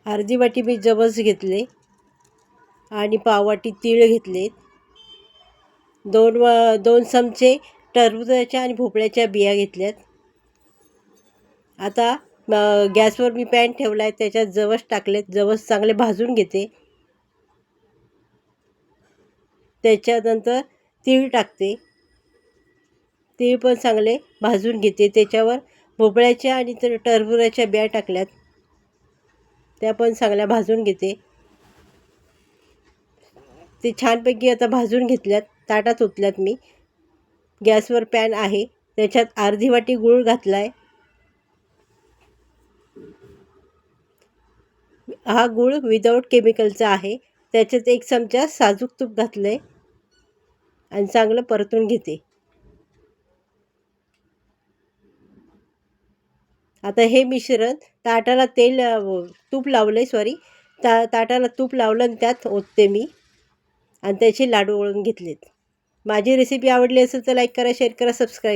अर्धी वाटी मी जवस घेतले आणि पाववाटी तीळ घेतलेत. 2 चमचे टरबूजाच्या आणि भोपळ्याच्या बिया घेतल्यात. आता गॅसवर मी पॅन ठेवला आहे, त्याच्यात जवस टाकलेत. जवस चांगले भाजून घेते. त्याच्यानंतर तीळ टाकते. तीळ पण चांगले भाजून घेते. त्याच्यावर भोपळ्याच्या आणि टरबूजाच्या बिया टाकल्यात, त्या पण चांगल्या भाजून घेते. ते छानपैकी आता भाजून घेतल्यात, ताटात ओतल्यात मी. गॅसवर पॅन आहे, त्याच्यात अर्धी वाटी गूळ घातला आहे. हा गूळ विदाऊट केमिकलचा आहे. त्याच्यात 1 चमचा साजूक तूप घातलं आहे आणि चांगलं परतून घेते. आता हे मिश्रण ताटाला तूप लावलं आहे, ताटाला तूप लावलं आणि त्यात ओतते मी आणि त्याचे लाडू वळून घेतलेत. माझी रेसिपी आवडली असेल तर लाईक करा, शेअर करा, सबस्क्राईब